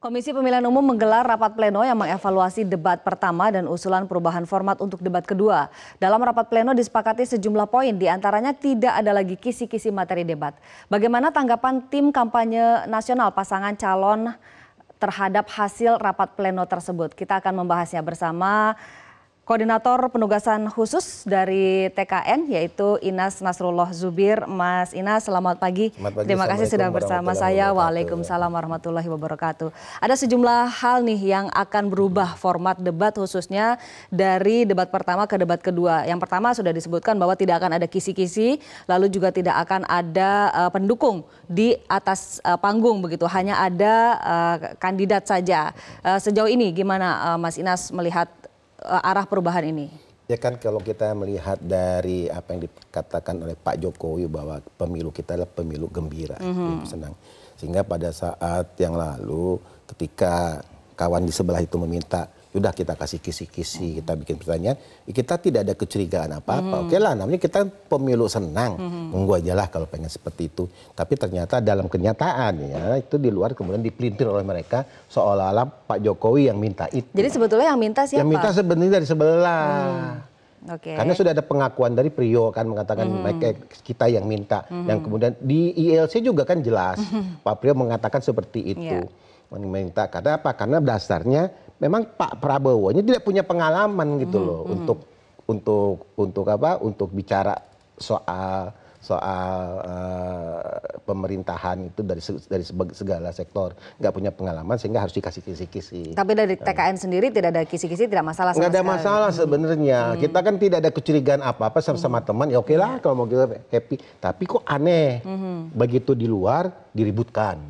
Komisi Pemilihan Umum menggelar rapat pleno yang mengevaluasi debat pertama dan usulan perubahan format untuk debat kedua. Dalam rapat pleno disepakati sejumlah poin, diantaranya tidak ada lagi kisi-kisi materi debat. Bagaimana tanggapan tim kampanye nasional pasangan calon terhadap hasil rapat pleno tersebut? Kita akan membahasnya bersama Koordinator Penugasan Khusus dari TKN yaitu Inas Nasrullah Zubir. Mas Inas, selamat pagi. Terima kasih sudah bersama saya. Waalaikumsalam warahmatullahi wabarakatuh. Ada sejumlah hal nih yang akan berubah format debat khususnya dari debat pertama ke debat kedua. Yang pertama sudah disebutkan bahwa tidak akan ada kisi-kisi, lalu juga tidak akan ada pendukung di atas panggung begitu. Hanya ada kandidat saja. Sejauh ini gimana Mas Inas melihat arah perubahan ini? Ya kan kalau kita melihat dari apa yang dikatakan oleh Pak Jokowi bahwa pemilu kita adalah pemilu gembira, senang. Sehingga pada saat yang lalu ketika kawan di sebelah itu meminta, sudah kita kasih kisi-kisi, kita bikin pertanyaan, kita tidak ada kecurigaan apa-apa. Oke lah, namanya kita pemilu senang, monggo aja lah kalau pengen seperti itu. Tapi ternyata dalam kenyataan ya itu di luar kemudian dipelintir oleh mereka seolah-olah Pak Jokowi yang minta itu. Jadi sebetulnya yang minta siapa? Yang minta sebenarnya dari sebelah. Karena sudah ada pengakuan dari Priyo kan mengatakan mereka kita yang minta. Yang kemudian di ILC juga kan jelas Pak Priyo mengatakan seperti itu. Meminta karena apa? Karena dasarnya memang Pak Prabowo ini tidak punya pengalaman gitu loh untuk bicara soal pemerintahan itu dari segala sektor, nggak punya pengalaman sehingga harus dikasih kisi-kisi. Tapi dari TKN sendiri tidak ada kisi-kisi, tidak masalah sama sekali. Nggak ada masalah sebenarnya. Kita kan tidak ada kecurigaan apa-apa sama teman. Ya oke lah kalau mau kita happy. Tapi kok aneh begitu di luar diributkan.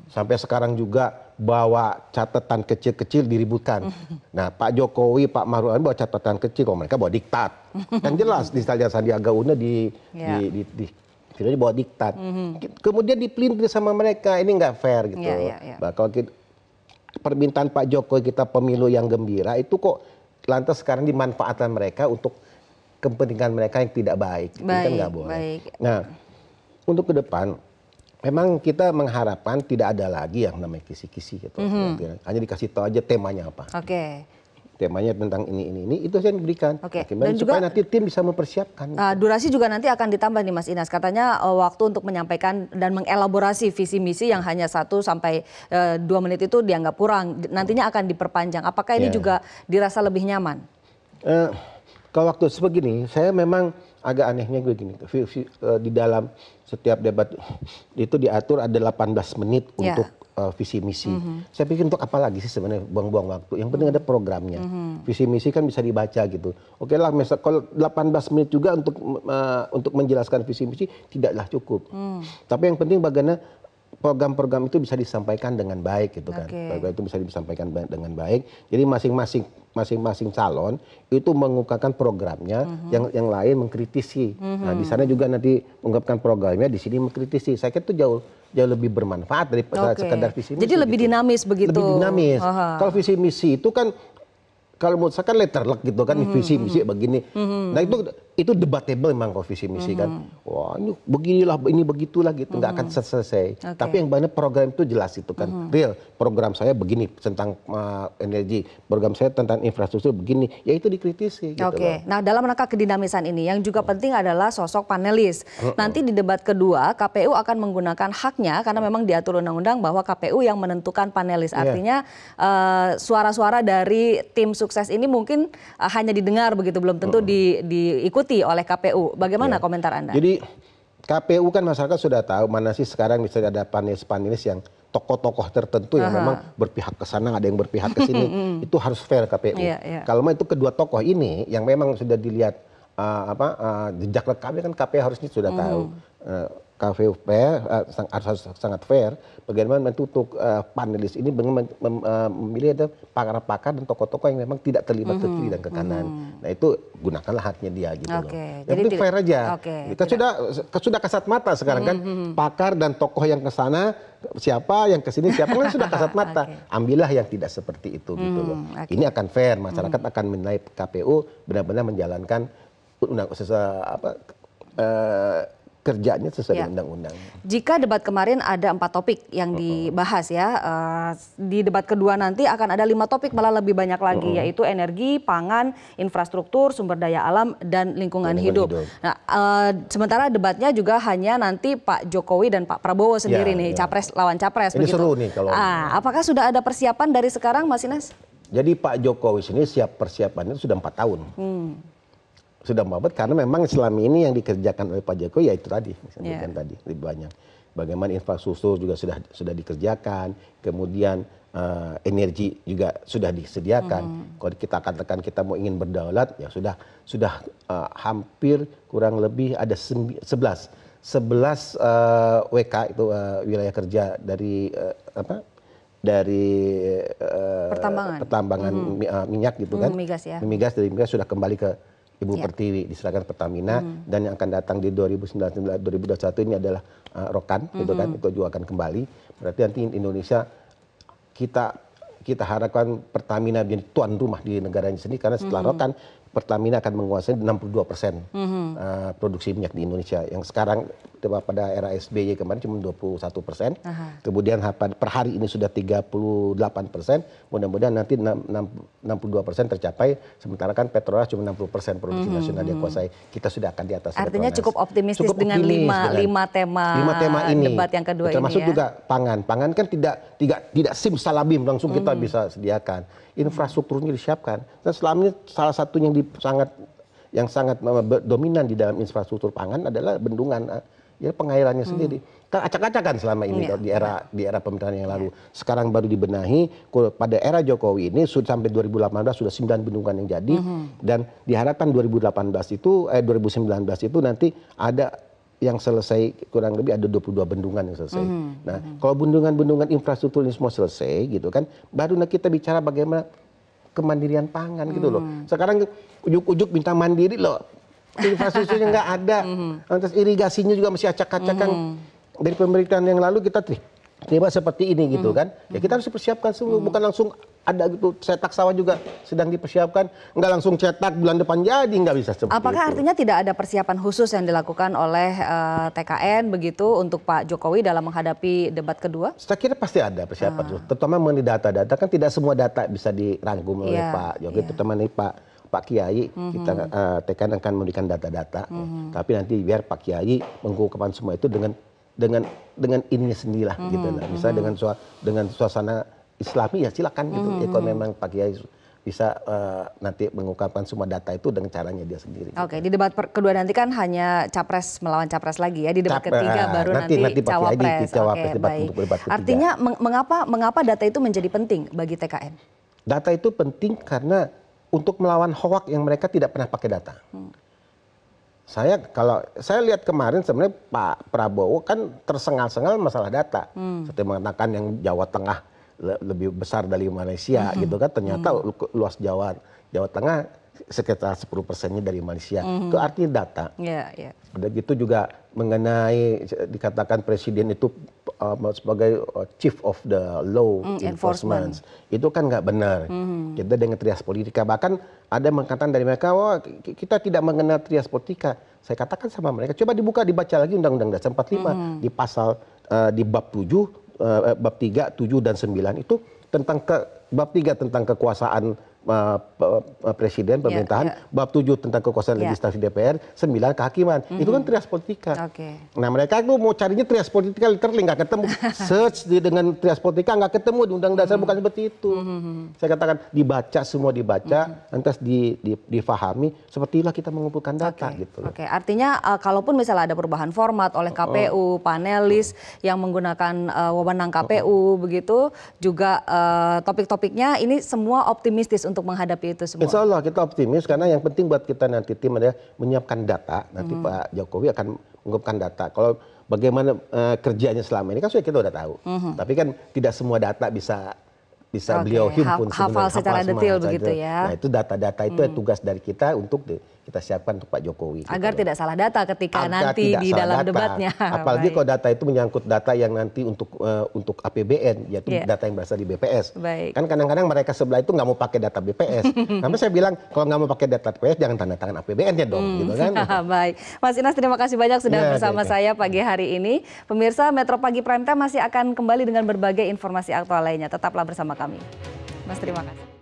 Sampai sekarang juga bawa catatan kecil-kecil diributkan. Nah Pak Jokowi, Pak Maruf Amin bawa catatan kecil, kalau mereka bawa diktat. Kan jelas di Sandiaga Uno di bawa diktat. Kemudian dipelintir sama mereka, ini nggak fair gitu. Nah, kalau permintaan Pak Jokowi kita pemilu yang gembira itu kok lantas sekarang dimanfaatkan mereka untuk kepentingan mereka yang tidak baik. Itu kan nggak boleh. Nah untuk ke depan memang kita mengharapkan tidak ada lagi yang namanya kisi-kisi gitu. Hanya dikasih tahu aja temanya apa. Temanya tentang ini itu yang diberikan. Dan supaya nanti tim bisa mempersiapkan. Durasi juga nanti akan ditambah nih Mas Inas. Katanya waktu untuk menyampaikan dan mengelaborasi visi misi yang hanya 1 sampai 2 menit itu dianggap kurang. Nantinya akan diperpanjang. Apakah ini juga dirasa lebih nyaman? Kalau waktu sebegini, saya memang agak anehnya gue gini. Di dalam setiap debat itu diatur ada 18 menit untuk visi misi. Saya pikir untuk apa lagi sih sebenarnya buang-buang waktu. Yang penting ada programnya. Visi misi kan bisa dibaca gitu. Oke lah, misal kalau 18 menit juga untuk menjelaskan visi misi tidaklah cukup. Tapi yang penting bagaimana program-program itu bisa disampaikan dengan baik gitu kan. Program itu bisa disampaikan dengan baik. Jadi masing-masing calon itu mengungkapkan programnya, yang lain mengkritisi. Nah, di sana juga nanti mengungkapkan programnya, di sini mengkritisi. Saya kira itu jauh lebih bermanfaat daripada sekedar visi misi. Jadi lebih dinamis begitu. Lebih dinamis. Kalau visi misi itu kan kalau menurut saya kan letterlock gitu kan, visi misi begini. Nah itu debatable memang kalau visi misi kan. Wah ini beginilah, ini begitulah gitu, nggak akan selesai. Tapi yang banyak program itu jelas itu kan. Real, program saya begini tentang energi, program saya tentang infrastruktur begini, ya itu dikritisi. Gitu Nah dalam rangka kedinamisan ini yang juga penting adalah sosok panelis. Nanti di debat kedua KPU akan menggunakan haknya karena memang diatur undang-undang bahwa KPU yang menentukan panelis. Artinya suara-suara dari tim sukses ini mungkin hanya didengar begitu, belum tentu diikuti oleh KPU. Bagaimana komentar Anda? Jadi KPU kan masyarakat sudah tahu mana sih sekarang misalnya ada panelis-panelis yang tokoh-tokoh tertentu yang memang berpihak ke sana, ada yang berpihak ke sini. Itu harus fair KPU. Kalau itu kedua tokoh ini yang memang sudah dilihat jejak rekamnya kan KPU harusnya sudah tahu. KPU fair, harus sangat fair. Bagaimana mentutup panelis ini memilih ada pakar-pakar dan tokoh-tokoh yang memang tidak terlibat ke kiri dan ke kanan. Nah itu gunakanlah haknya dia gitu loh. Yang penting fair aja. Kita sudah kasat mata sekarang kan, pakar dan tokoh yang ke sana siapa, yang ke sini siapa, kan sudah kasat mata. Ambillah yang tidak seperti itu gitu loh. Ini akan fair, masyarakat akan menilai KPU benar-benar menjalankan kerjanya sesuai dengan undang-undang. Jika debat kemarin ada 4 topik yang dibahas ya, di debat kedua nanti akan ada 5 topik malah lebih banyak lagi, yaitu energi, pangan, infrastruktur, sumber daya alam, dan lingkungan hidup. Nah, sementara debatnya juga hanya nanti Pak Jokowi dan Pak Prabowo sendiri nih, capres lawan capres. Ini begitu. seru nih kalau. Apakah sudah ada persiapan dari sekarang, Mas Ines? Jadi Pak Jokowi sini persiapannya sudah 4 tahun. Sudah membuat karena memang selama ini yang dikerjakan oleh Pak Jokowi ya itu tadi, misalnya tadi lebih banyak. Bagaimana infrastruktur juga sudah dikerjakan, kemudian energi juga sudah disediakan. Kalau kita katakan kita mau ingin berdaulat, ya sudah hampir kurang lebih ada 11 WK itu wilayah kerja dari pertambangan minyak gitu kan. Migas dari migas sudah kembali ke Ibu Pertiwi, diserahkan Pertamina, dan yang akan datang di 2021 ini adalah Rokan, gitu kan, itu juga akan kembali. Berarti nanti Indonesia kita harapkan Pertamina menjadi tuan rumah di negaranya sendiri, karena setelah Rokan Pertamina akan menguasai 62% produksi minyak di Indonesia. Yang sekarang pada era SBY kemarin cuma 21%. Kemudian per hari ini sudah 38%. Mudah-mudahan nanti 62% tercapai. Sementara kan Petronas cuma 60% produksi nasional dia kuasai. Kita sudah akan di atas. Artinya Petronas. cukup optimistis dengan lima tema ini. Debat yang kedua termasuk ini ya. Juga pangan. Pangan kan tidak simsalabim langsung kita bisa sediakan. Infrastrukturnya disiapkan. Dan selama ini salah satu yang sangat dominan di dalam infrastruktur pangan adalah bendungan, ya pengairannya sendiri. Kan acak-acakan selama ini di era pemerintahan yang lalu. Sekarang baru dibenahi. Pada era Jokowi ini sampai 2018 sudah 9 bendungan yang jadi, dan diharapkan 2019 itu nanti ada yang selesai, kurang lebih ada 22 bendungan yang selesai. Nah, kalau bendungan-bendungan infrastruktur ini semua selesai gitu kan, baru kita bicara bagaimana kemandirian pangan gitu loh. Sekarang ujuk-ujuk minta mandiri loh, infrastrukturnya nggak ada, lantas irigasinya juga masih acak-acakan. Dari pemerintahan yang lalu kita terima seperti ini gitu kan, ya kita harus persiapkan semua, bukan langsung ada gitu. Cetak sawah juga sedang dipersiapkan, nggak langsung cetak bulan depan jadi, nggak bisa seperti itu. Apakah artinya tidak ada persiapan khusus yang dilakukan oleh TKN begitu untuk Pak Jokowi dalam menghadapi debat kedua? Saya kira pasti ada persiapan, terutama mengenai data-data, kan tidak semua data bisa dirangkum oleh Pak Jokowi, terutama nih Pak Kiai, kita TKN akan memberikan data-data, tapi nanti biar Pak Kiai mengungkapkan semua itu dengan ininya sendirilah gitu lah. Misalnya dengan suasana Islami ya silakan gitu. Kalau memang Pak Kiai bisa nanti mengungkapkan semua data itu dengan caranya dia sendiri. Oke, di debat kedua nanti kan hanya capres melawan capres lagi ya. Di debat ketiga baru nanti cawapres. Oke, baik. Artinya mengapa data itu menjadi penting bagi TKN? Data itu penting karena untuk melawan hoak yang mereka tidak pernah pakai data. Kalau saya lihat kemarin sebenarnya Pak Prabowo kan tersengal-sengal masalah data. Seperti mengatakan yang Jawa Tengah lebih besar dari Malaysia gitu kan, ternyata luas Jawa Tengah sekitar 10%-nya dari Malaysia. Itu artinya data. Udah gitu juga mengenai dikatakan presiden itu sebagai chief of the law enforcement. Itu kan nggak benar. Kita dengan trias politika, bahkan ada mengatakan dari mereka, wah kita tidak mengenal trias politika. Saya katakan sama mereka, coba dibaca lagi Undang-Undang Dasar 45 di pasal di bab 7, bab 3, 7 dan 9 itu tentang bab 3 tentang kekuasaan presiden pemerintahan, bab 7 tentang kekuasaan legislasi DPR, 9 kehakiman. Itu kan trias politika. Nah, mereka itu mau carinya trias politika literally nggak ketemu. Search dengan trias politika nggak ketemu di Undang Dasar, bukan seperti itu. Saya katakan semua dibaca, lantas difahami, seperti itulah kita mengumpulkan data gitu. Artinya kalaupun misalnya ada perubahan format oleh KPU, panelis yang menggunakan wewenang KPU begitu, juga topik-topiknya ini semua optimistis untuk menghadapi itu semua. Insya Allah kita optimis, karena yang penting buat kita nanti tim adalah menyiapkan data. Nanti Pak Jokowi akan mengumpulkan data. Kalau bagaimana kerjanya selama ini kan sudah kita udah tahu. Tapi kan tidak semua data bisa bisa beliau himpun hafal secara detail saja. begitu ya. Nah itu data-data itu tugas dari kita untuk kita siapkan untuk Pak Jokowi. Agar gitu tidak salah data ketika Agar nanti tidak di salah dalam data. debatnya. Apalagi Baik. kalau data itu menyangkut data yang nanti untuk APBN, yaitu data yang berasal di BPS. Baik. Kan kadang-kadang mereka sebelah itu nggak mau pakai data BPS. Sampai saya bilang kalau nggak mau pakai data BPS jangan tanda tangan APBN-nya dong, gitu kan? Baik, Mas Inas terima kasih banyak sudah Ya, bersama saya pagi hari ini. Pemirsa Metro Pagi Prime Time masih akan kembali dengan berbagai informasi aktual lainnya. Tetaplah bersama kami. Mas terima kasih.